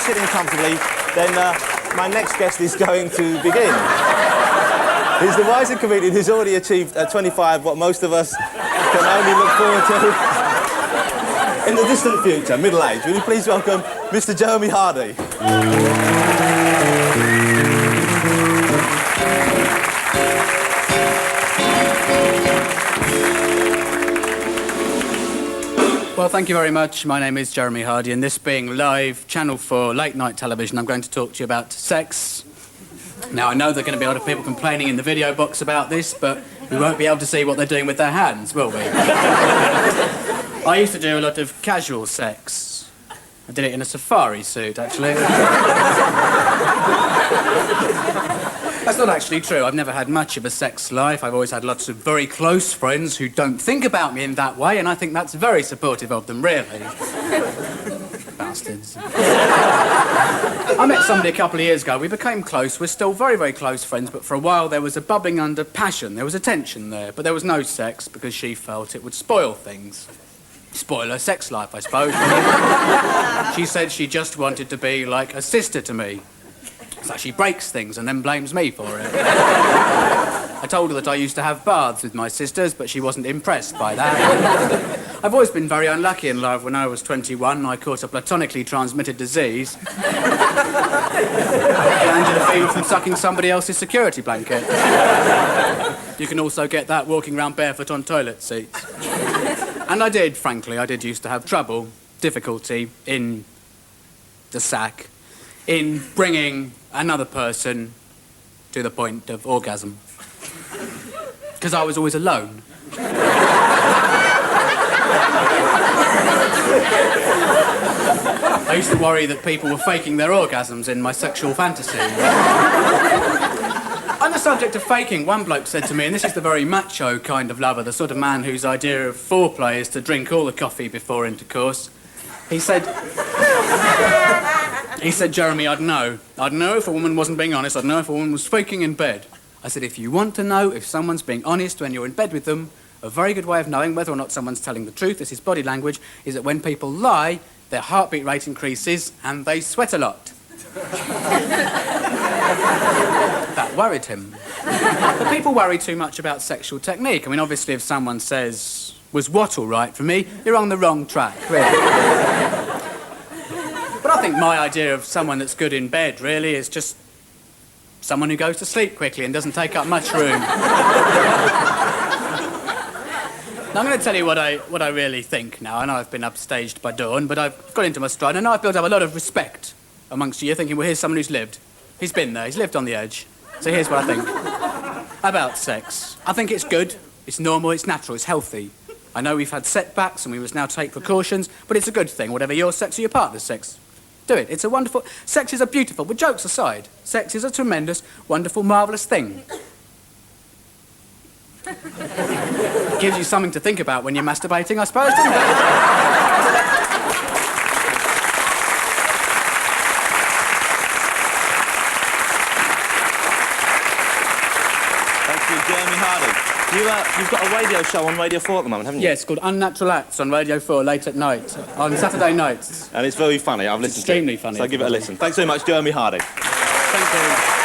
sitting comfortably, then my next guest is going to begin. He's the rising comedian who's already achieved at 25 what most of us can only look forward to in the distant future, middle age. Will you please welcome Mr. Jeremy Hardy. Well, thank you very much. My name is Jeremy Hardy, and this being live Channel 4 late night television, I'm going to talk to you about sex. Now, I know there are going to be a lot of people complaining in the video box about this, but we won't be able to see what they're doing with their hands, will we? I used to do a lot of casual sex. I did it in a safari suit, actually. That's not actually true. I've never had much of a sex life. I've always had lots of very close friends who don't think about me in that way, and I think that's very supportive of them, really. Bastards. I met somebody a couple of years ago. We became close. We're still very, very close friends, but for a while there was a bubbling under passion. There was a tension there, but there was no sex because she felt it would spoil things. Spoil her sex life, I suppose. She said she just wanted to be like a sister to me. So she breaks things and then blames me for it. I told her that I used to have baths with my sisters, but she wasn't impressed by that. I've always been very unlucky in love. When I was 21, I caught a platonically transmitted disease. Glandular fever from sucking somebody else's security blanket. You can also get that walking around barefoot on toilet seats. And I did, frankly, I did used to have trouble, difficulty in the sack, in bringing another person to the point of orgasm. Because I was always alone. I used to worry that people were faking their orgasms in my sexual fantasy. On the subject of faking, one bloke said to me, and this is the very macho kind of lover, the sort of man whose idea of foreplay is to drink all the coffee before intercourse. He said, Jeremy, I'd know if a woman wasn't being honest. I'd know if a woman was faking in bed. I said, if you want to know if someone's being honest when you're in bed with them, a very good way of knowing whether or not someone's telling the truth, this is body language, is that when people lie, their heartbeat rate increases and they sweat a lot. That worried him. But people worry too much about sexual technique. I mean, obviously, if someone says, was what all right for me, you're on the wrong track, really. But I think my idea of someone that's good in bed, really, is just someone who goes to sleep quickly and doesn't take up much room. Now, I'm going to tell you what I really think now. I know I've been upstaged by Dawn, but I've got into my stride, and I've built up a lot of respect amongst you. You're thinking, well, here's someone who's lived. He's been there. He's lived on the edge. So here's what I think about sex. I think it's good, it's normal, it's natural, it's healthy. I know we've had setbacks and we must now take precautions, but it's a good thing, whatever your sex or your partner's sex. Do it. It's a wonderful... Sex is a beautiful... But jokes aside, sex is a tremendous, wonderful, marvellous thing. It gives you something to think about when you're masturbating, I suppose, doesn't it? Jeremy Hardy. You've got a radio show on Radio 4 at the moment, haven't you? Yes, it's called Unnatural Acts on Radio 4 late at night, on Saturday nights. And it's very funny. I've listened to it. Extremely funny. So give it a listen. Thanks very much, Jeremy Hardy. Thank you.